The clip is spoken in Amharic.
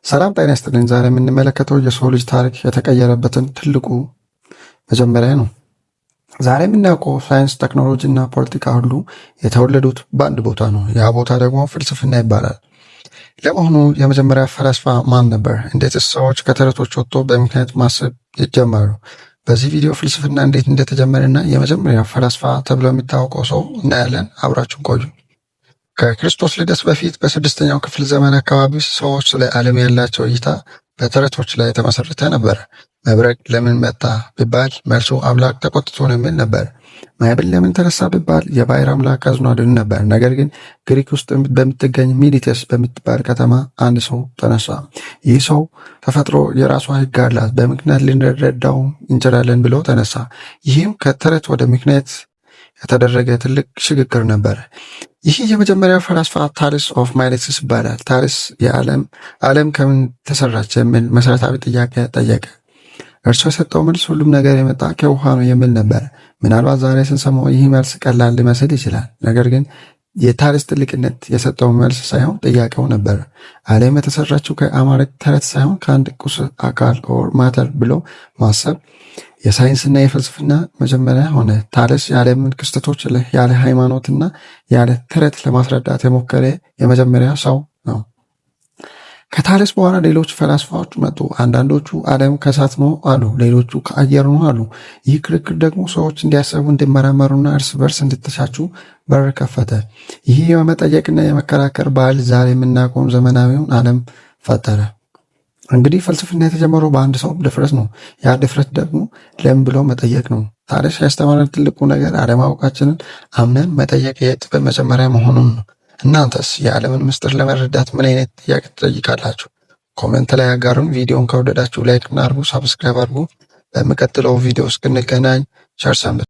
ሰላም ጤና ይስጥልኝ። ዛሬ የምንመለከተው የሰው ልጅ ታሪክ የተቀየረበትን ትልቁ መጀመሪያ ነው። ዛሬ የምናውቀው ሳይንስ፣ ቴክኖሎጂ እና ፖለቲካ ሁሉ የተወለዱት በአንድ ቦታ ነው። ያ ቦታ ደግሞ ፍልስፍና ይባላል። ለመሆኑ የመጀመሪያ ፈላስፋ ማን ነበር? እንዴትስ ሰዎች ከተረቶች ወጥቶ በምክንያት ማሰብ ይጀመሩ? በዚህ ቪዲዮ ፍልስፍና እንዴት እንደተጀመረና የመጀመሪያ ፈላስፋ ተብሎ የሚታወቀው ሰው እናያለን። አብራችሁን ቆዩ። ከክርስቶስ ልደት በፊት በስድስተኛው ክፍለ ዘመን አካባቢ ሰዎች ስለ ዓለም ያላቸው እይታ በተረቶች ላይ የተመሰረተ ነበር። መብረቅ ለምን መጣ ቢባል መልሱ አምላክ ተቆጥቶ ነው የሚል ነበር። ማዕበል ለምን ተነሳ ቢባል የባሕር አምላክ አዝኗል ነበር። ነገር ግን ግሪክ ውስጥ በምትገኝ ሚሊቴስ በምትባል ከተማ አንድ ሰው ተነሳ። ይህ ሰው ተፈጥሮ የራሷ ሕግ አላት፣ በምክንያት ልንረዳው እንችላለን ብሎ ተነሳ። ይህም ከተረት ወደ ምክንያት የተደረገ ትልቅ ሽግግር ነበር። ይህ የመጀመሪያው ፈላስፋ ታሊስ ኦፍ ማይሌትስ ይባላል። ታሊስ ዓለም ከምን ተሰራች የሚል መሰረታዊ ጥያቄ ጠየቀ። እርሱ የሰጠው መልስ ሁሉም ነገር የመጣ ከውሃ ነው የሚል ነበር። ምናልባት ዛሬ ስንሰማው ይህ መልስ ቀላል ሊመስል ይችላል። ነገር ግን የታሊስ ትልቅነት የሰጠው መልስ ሳይሆን ጥያቄው ነበር። ዓለም የተሰራችው ከአማርኛ ተረት ሳይሆን ከአንድ ቁስ አካል ኦር ማተር ብሎ ማሰብ የሳይንስና የፍልስፍና መጀመሪያ ሆነ። ታሊስ የዓለምን ክስተቶች ያለ ሃይማኖትና ያለ ተረት ለማስረዳት የሞከረ የመጀመሪያ ሰው ነው። ከታሊስ በኋላ ሌሎች ፈላስፋዎች መጡ። አንዳንዶቹ ዓለም ከእሳት ነው አሉ፣ ሌሎቹ ከአየር ነው አሉ። ይህ ክርክር ደግሞ ሰዎች እንዲያሰቡ፣ እንዲመራመሩና እርስ በርስ እንዲተቻቹ በር ከፈተ። ይህ የመጠየቅና የመከራከር ባህል ዛሬ የምናውቀውን ዘመናዊውን ዓለም ፈጠረ። እንግዲህ ፍልስፍና የተጀመረው በአንድ ሰው ድፍረት ነው። ያ ድፍረት ደግሞ ለምን ብሎ መጠየቅ ነው። ታዲያ ያስተማረን ትልቁ ነገር አለማወቃችንን አምነን መጠየቅ የጥበብ መጀመሪያ መሆኑን ነው። እናንተስ የዓለምን ምስጢር ለመረዳት ምን አይነት ጥያቄ ትጠይቃላችሁ? ኮሜንት ላይ አጋሩን። ቪዲዮን ከወደዳችሁ ላይክ እና አድርጉ፣ ሳብስክራይብ አድርጉ። በሚቀጥለው ቪዲዮ እስክንገናኝ ቸር ሰንብቱ።